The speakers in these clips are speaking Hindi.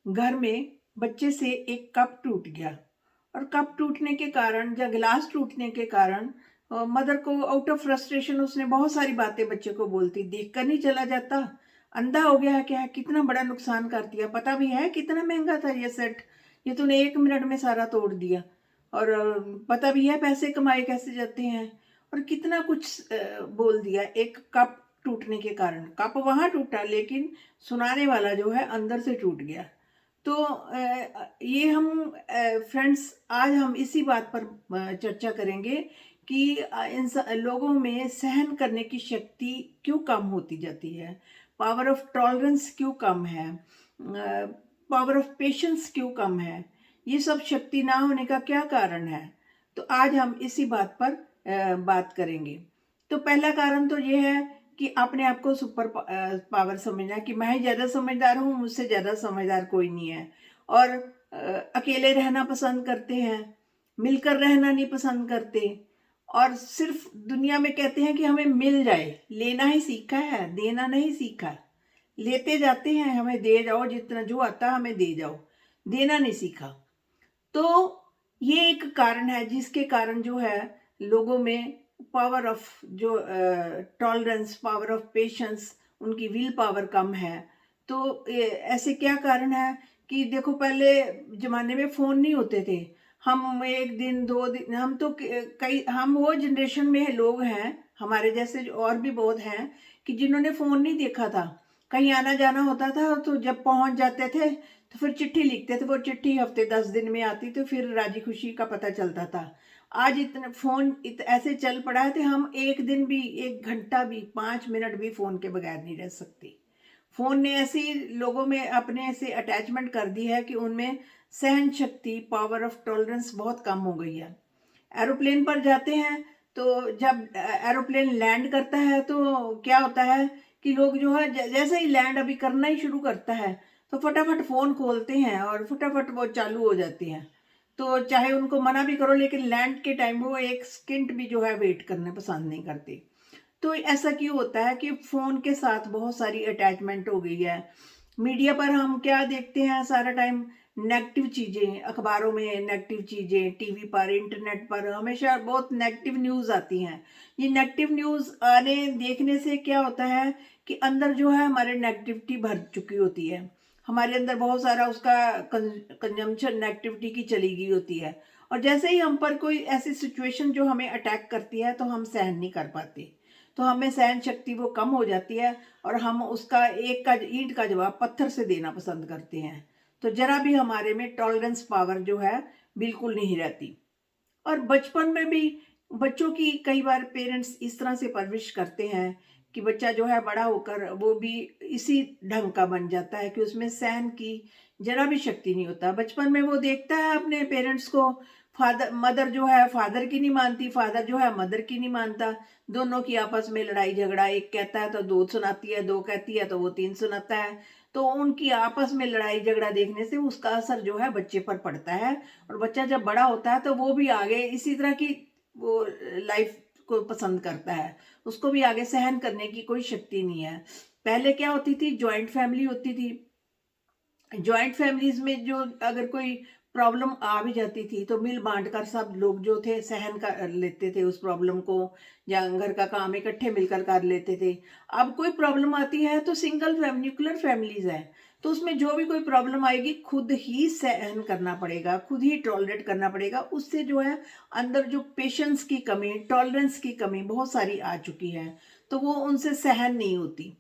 घर में बच्चे से एक कप टूट गया और कप टूटने के कारण या गिलास टूटने के कारण मदर को आउट ऑफ फ्रस्ट्रेशन उसने बहुत सारी बातें बच्चे को बोलती, देख कर नहीं चला जाता, अंधा हो गया है क्या, कितना बड़ा नुकसान कर दिया, पता भी है कितना महंगा था ये सेट, ये तूने 1 मिनट में सारा तोड़ दिया। और पता भी है पैसे कमाए कैसे जाते हैं। और कितना कुछ बोल दिया एक कप टूटने के कारण। कप वहां टूटा लेकिन सुनाने वाला जो है अंदर से टूट गया। तो ये हम फ्रेंड्स आज हम इसी बात पर चर्चा करेंगे कि लोगों में सहन करने की शक्ति क्यों कम होती जाती है, पावर ऑफ टॉलरेंस क्यों कम है, पावर ऑफ पेशेंस क्यों कम है, ये सब शक्ति ना होने का क्या कारण है। तो आज हम इसी बात पर बात करेंगे। तो पहला कारण तो ये है कि अपने आप को सुपर पावर समझना कि मैं ही ज़्यादा समझदार हूँ, मुझसे ज़्यादा समझदार कोई नहीं है। और अकेले रहना पसंद करते हैं, मिलकर रहना नहीं पसंद करते। और सिर्फ दुनिया में कहते हैं कि हमें मिल जाए, लेना ही सीखा है, देना नहीं सीखा। लेते जाते हैं, हमें दे जाओ, जितना जो आता हमें दे जाओ, देना नहीं सीखा। तो ये एक कारण है जिसके कारण जो है लोगों में पावर ऑफ जो टॉलरेंस, पावर ऑफ पेशेंस, उनकी विल पावर कम है। तो ऐसे क्या कारण है कि देखो पहले ज़माने में फ़ोन नहीं होते थे। हम 1 दिन 2 दिन, हम तो कई हम वो जनरेशन में लोग हैं, हमारे जैसे और भी बहुत हैं कि जिन्होंने फ़ोन नहीं देखा था। कहीं आना जाना होता था तो जब पहुंच जाते थे तो फिर चिट्ठी लिखते थे, वो चिट्ठी हफ्ते 10 दिन में आती, तो फिर राजी खुशी का पता चलता था। आज इतने फोन ऐसे चल पड़ा है कि हम एक दिन भी, 1 घंटा भी, 5 मिनट भी फोन के बगैर नहीं रह सकते। फोन ने ऐसी लोगों में अपने ऐसे अटैचमेंट कर दी है कि उनमें सहन शक्ति, पावर ऑफ टॉलरेंस बहुत कम हो गई है। एरोप्लेन पर जाते हैं तो जब एरोप्लेन लैंड करता है तो क्या होता है कि लोग जो है जैसे ही लैंड अभी करना ही शुरू करता है तो फटाफट फ़ोन खोलते हैं और फटाफट वो चालू हो जाते हैं। तो चाहे उनको मना भी करो लेकिन लैंड के टाइम वो एक सेकंड भी जो है वेट करना पसंद नहीं करते। तो ऐसा क्यों होता है कि फ़ोन के साथ बहुत सारी अटैचमेंट हो गई है। मीडिया पर हम क्या देखते हैं सारा टाइम, नेगेटिव चीज़ें, अखबारों में नेगेटिव चीज़ें, टीवी पर, इंटरनेट पर हमेशा बहुत नेगेटिव न्यूज़ आती हैं। ये नेगेटिव न्यूज़ आने देखने से क्या होता है कि अंदर जो है हमारे नेगेटिविटी भर चुकी होती है। हमारे अंदर बहुत सारा उसका कंजम्पशन नेगेटिविटी की चली गई होती है। और जैसे ही हम पर कोई ऐसी सिचुएशन जो हमें अटैक करती है तो हम सहन नहीं कर पाते। तो हमें सहन शक्ति वो कम हो जाती है और हम उसका एक का ईंट का जवाब पत्थर से देना पसंद करते हैं। तो जरा भी हमारे में टॉलरेंस पावर जो है बिल्कुल नहीं रहती। और बचपन में भी बच्चों की कई बार पेरेंट्स इस तरह से परवरिश करते हैं कि बच्चा जो है बड़ा होकर वो भी इसी ढंग का बन जाता है कि उसमें सहन की जरा भी शक्ति नहीं होता। बचपन में वो देखता है अपने पेरेंट्स को, फादर मदर जो है फादर की नहीं मानती, फादर जो है मदर की नहीं मानता, दोनों की आपस में लड़ाई झगड़ा, एक कहता है तो दो सुनाती है, दो कहती है तो वो तीन सुनाता है। तो उनकी आपस में लड़ाई झगड़ा देखने से उसका असर जो है बच्चे पर पड़ता है। और बच्चा जब बड़ा होता है तो वो भी आगे इसी तरह की वो लाइफ को पसंद करता है। उसको भी आगे सहन करने की कोई शक्ति नहीं है। पहले क्या होती थी, जॉइंट फैमिली होती थी। जॉइंट फैमिलीज में जो अगर कोई प्रॉब्लम आ भी जाती थी तो मिल बांट कर सब लोग जो थे सहन कर लेते थे उस प्रॉब्लम को, या घर का काम इकट्ठे मिलकर कर लेते थे। अब कोई प्रॉब्लम आती है तो सिंगल न्यूक्लियर फैमिलीज है, तो उसमें जो भी कोई प्रॉब्लम आएगी खुद ही सहन करना पड़ेगा, खुद ही टॉलरेट करना पड़ेगा। उससे जो है अंदर जो पेशेंस की कमी, टॉलरेंस की कमी बहुत सारी आ चुकी है, तो वो उनसे सहन नहीं होती।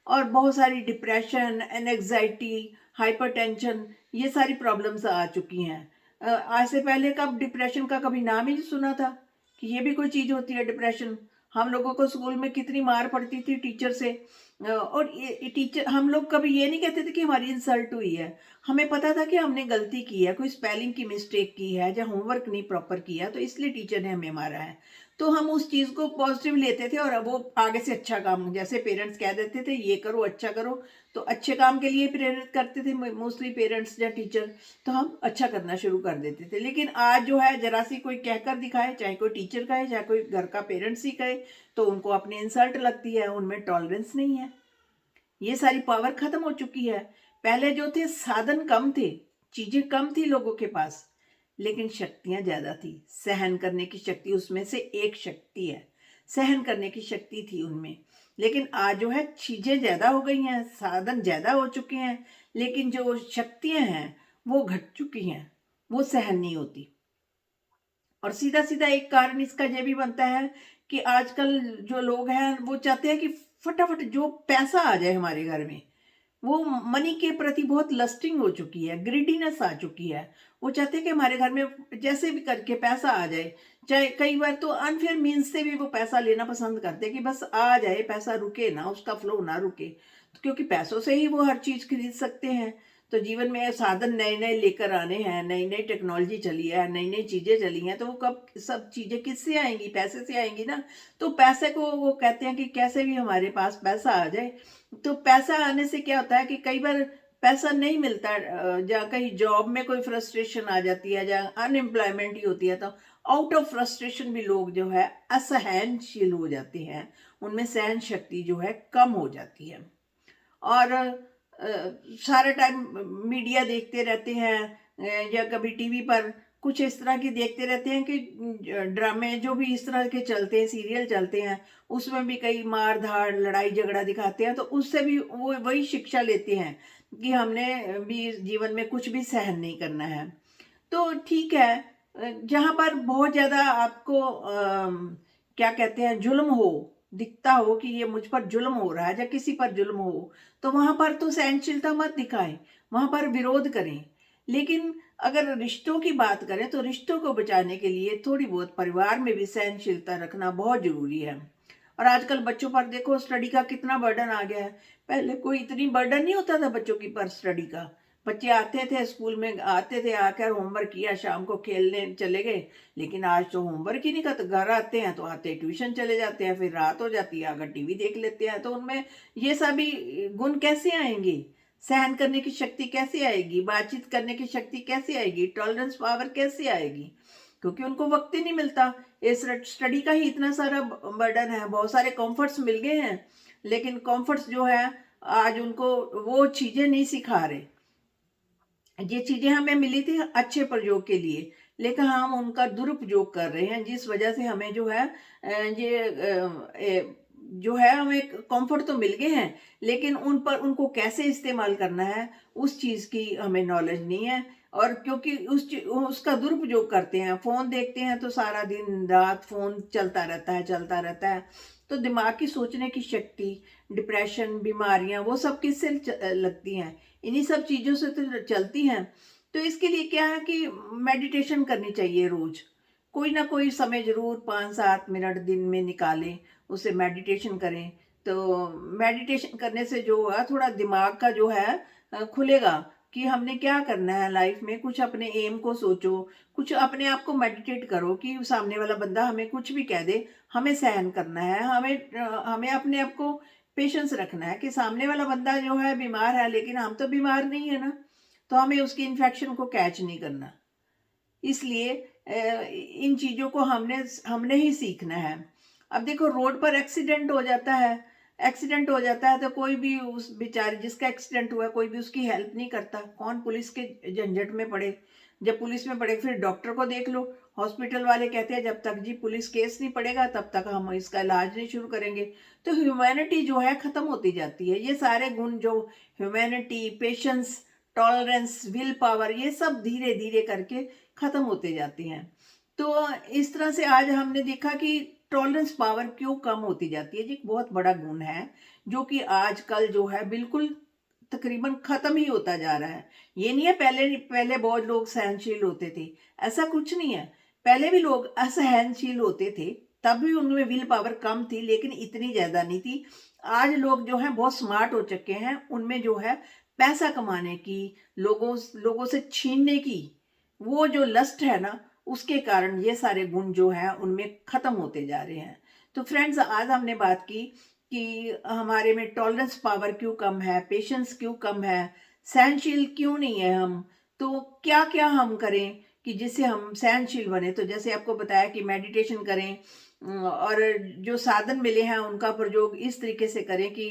और बहुत सारी डिप्रेशन, एनजाइटी, हाइपरटेंशन, ये सारी प्रॉब्लम्स आ चुकी हैं। आज से पहले कब डिप्रेशन का कभी नाम ही नहीं सुना था कि ये भी कोई चीज़ होती है डिप्रेशन। हम लोगों को स्कूल में कितनी मार पड़ती थी टीचर से। और ये टीचर, हम लोग कभी ये नहीं कहते थे कि हमारी इंसल्ट हुई है। हमें पता था कि हमने गलती की है, कोई स्पेलिंग की मिस्टेक की है या होमवर्क नहीं प्रॉपर किया, तो इसलिए टीचर ने हमें मारा है। तो हम उस चीज़ को पॉजिटिव लेते थे और अब वो आगे से अच्छा काम, जैसे पेरेंट्स कह देते थे ये करो, अच्छा करो, तो अच्छे काम के लिए प्रेरित करते थे मोस्टली पेरेंट्स या टीचर, तो हम अच्छा करना शुरू कर देते थे। लेकिन आज जो है जरा सी कोई कहकर दिखाए, चाहे कोई टीचर कहे चाहे कोई घर का पेरेंट्स ही कहे, तो उनको अपनी इंसल्ट लगती है, उनमें टॉलरेंस नहीं है। ये सारी पावर खत्म हो चुकी है। पहले जो थे साधन कम थे, चीजें कम थी लोगों के पास, लेकिन शक्तियां ज्यादा थी। सहन करने की शक्ति उसमें से एक शक्ति है, सहन करने की शक्ति थी उनमें। लेकिन आज जो है चीजें ज्यादा हो गई हैं, साधन ज्यादा हो चुके हैं, लेकिन जो शक्तियां हैं वो घट चुकी हैं, वो सहन नहीं होती। और सीधा सीधा एक कारण इसका ये भी बनता है कि आजकल जो लोग हैं वो चाहते हैं कि फटाफट जो पैसा आ जाए हमारे घर में। वो मनी के प्रति बहुत लस्टिंग हो चुकी है, ग्रीडीनेस आ चुकी है। वो चाहते हैं कि हमारे घर में जैसे भी करके पैसा आ जाए। चाहे कई बार तो अनफेयर मीन्स से भी वो पैसा लेना पसंद करते हैं कि बस आ जाए, पैसा रुके ना, उसका फ्लो ना रुके। तो क्योंकि पैसों से ही वो हर चीज खरीद सकते हैं। तो जीवन में साधन नए नए लेकर आने हैं, नई नई टेक्नोलॉजी चली है, नई नई चीजें चली हैं, तो वो कब सब चीजें किससे आएंगी? पैसे से आएंगी ना। तो पैसे को वो कहते हैं कि कैसे भी हमारे पास पैसा आ जाए। तो पैसा आने से क्या होता है कि कई बार पैसा नहीं मिलता, जहाँ कहीं जॉब में कोई फ्रस्ट्रेशन आ जाती है, जहाँ अनएम्प्लॉयमेंट ही होती है, तो आउट ऑफ फ्रस्ट्रेशन भी लोग जो है असहनशील हो जाते हैं। उनमें सहन शक्ति जो है कम हो जाती है। और सारा टाइम मीडिया देखते रहते हैं, या कभी टीवी पर कुछ इस तरह की देखते रहते हैं कि ड्रामे जो भी इस तरह के चलते हैं, सीरियल चलते हैं, उसमें भी कई मार धाड़ लड़ाई झगड़ा दिखाते हैं। तो उससे भी वो वही शिक्षा लेते हैं कि हमने भी जीवन में कुछ भी सहन नहीं करना है। तो ठीक है, जहां पर बहुत ज्यादा आपको क्या कहते हैं, जुल्म हो, दिखता हो कि ये मुझ पर जुल्म हो रहा है या किसी पर जुल्म हो, तो वहां पर तो सहनशीलता मत दिखाएं, वहां पर विरोध करें। लेकिन अगर रिश्तों की बात करें तो रिश्तों को बचाने के लिए थोड़ी बहुत परिवार में भी सहनशीलता रखना बहुत जरूरी है। और आजकल बच्चों पर देखो स्टडी का कितना बर्डन आ गया है। पहले कोई इतनी बर्डन नहीं होता था बच्चों की पर स्टडी का। बच्चे आते थे स्कूल में, आते थे, आकर होमवर्क किया, शाम को खेलने चले गए। लेकिन आज तो होमवर्क ही नहीं करते, घर आते हैं तो आते ट्यूशन चले जाते हैं, फिर रात हो जाती है, अगर टीवी देख लेते हैं। तो उनमें ये सभी गुण कैसे आएंगे? सहन करने की शक्ति कैसे आएगी? बातचीत करने की शक्ति कैसे आएगी? टॉलरेंस पावर कैसे आएगी? क्योंकि उनको वक्त ही नहीं मिलता। इस स्टडी का ही इतना सारा बर्डन है, बहुत सारे कंफर्ट्स मिल गए हैं, लेकिन कंफर्ट्स जो है आज उनको वो चीजें नहीं सिखा रहे। ये चीजें हमें मिली थी अच्छे प्रयोग के लिए, लेकिन हम उनका दुरुपयोग कर रहे हैं, जिस वजह से हमें जो है जो है हमें कंफर्ट तो मिल गए हैं, लेकिन उन पर उनको कैसे इस्तेमाल करना है उस चीज की हमें नॉलेज नहीं है। और क्योंकि उसका दुरुपयोग करते हैं, फोन देखते हैं तो सारा दिन रात फोन चलता रहता है, चलता रहता है। तो दिमाग की सोचने की शक्ति, डिप्रेशन, बीमारियां, वो सब किससे लगती हैं? इन्हीं सब चीजों से तो चलती हैं। तो इसके लिए क्या है कि मेडिटेशन करनी चाहिए रोज। कोई ना कोई समय जरूर 5-7 मिनट दिन में निकालें, उसे मेडिटेशन करें। तो मेडिटेशन करने से जो होगा, थोड़ा दिमाग का जो है खुलेगा कि हमने क्या करना है लाइफ में। कुछ अपने एम को सोचो, कुछ अपने आप को मेडिटेट करो कि सामने वाला बंदा हमें कुछ भी कह दे, हमें सहन करना है, हमें अपने आप को पेशेंस रखना है कि सामने वाला बंदा जो है बीमार है, लेकिन हम तो बीमार नहीं है ना। तो हमें उसकी इन्फेक्शन को कैच नहीं करना। इसलिए इन चीजों को हमने हमने ही सीखना है। अब देखो रोड पर एक्सीडेंट हो जाता है, एक्सीडेंट हो जाता है तो कोई भी उस बेचारे जिसका एक्सीडेंट हुआ, कोई भी उसकी हेल्प नहीं करता। कौन पुलिस के झंझट में पड़े? जब पुलिस में पड़े फिर डॉक्टर को देख लो। हॉस्पिटल वाले कहते हैं जब तक जी पुलिस केस नहीं पड़ेगा तब तक हम इसका इलाज नहीं शुरू करेंगे। तो ह्यूमैनिटी जो है खत्म होती जाती है। ये सारे गुण जो humanity, patience, tolerance, will power, ये सब धीरे धीरे करके खत्म होते जाते हैं। तो इस तरह से आज हमने देखा कि टॉलरेंस पावर क्यों कम होती जाती है। ये एक बहुत बड़ा गुण है जो कि आजकल जो है बिल्कुल तकरीबन खत्म ही होता जा रहा है। ये नहीं है पहले पहले बहुत लोग सहनशील होते थे, ऐसा कुछ नहीं है। पहले भी लोग असहनशील होते थे, तब भी उनमें विल पावर कम थी, लेकिन इतनी ज्यादा नहीं थी। आज लोग जो है बहुत स्मार्ट हो चुके हैं, उनमें जो है पैसा कमाने की, लोगों लोगों से छीनने की वो जो लस्ट है ना, उसके कारण ये सारे गुण जो है उनमें खत्म होते जा रहे हैं। तो फ्रेंड्स, आज हमने बात की कि हमारे में टॉलरेंस पावर क्यों कम है, पेशेंस क्यों कम है, सहनशील क्यों नहीं है हम। तो क्या क्या हम करें कि जिससे हम सहनशील बने। तो जैसे आपको बताया कि मेडिटेशन करें, और जो साधन मिले हैं उनका प्रयोग इस तरीके से करें कि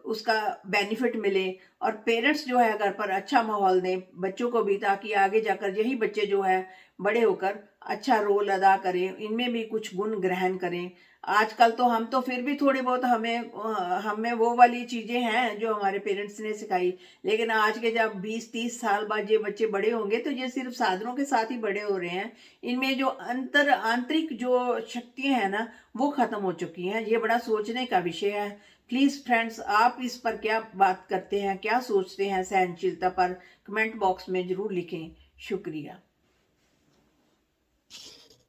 उसका बेनिफिट मिले, और पेरेंट्स जो है घर पर अच्छा माहौल दें बच्चों को भी, ताकि आगे जाकर यही बच्चे जो है बड़े होकर अच्छा रोल अदा करें, इनमें भी कुछ गुण ग्रहण करें। आजकल तो हम तो फिर भी थोड़े बहुत हमें वो वाली चीज़ें हैं जो हमारे पेरेंट्स ने सिखाई, लेकिन आज के जब 20-30 साल बाद ये बच्चे बड़े होंगे तो ये सिर्फ साधनों के साथ ही बड़े हो रहे हैं। इनमें जो आंतरिक जो शक्तियाँ हैं ना, वो ख़त्म हो चुकी हैं। ये बड़ा सोचने का विषय है। प्लीज़ फ्रेंड्स, आप इस पर क्या बात करते हैं, क्या सोचते हैं सहनशीलता पर, कमेंट बॉक्स में ज़रूर लिखें। शुक्रिया।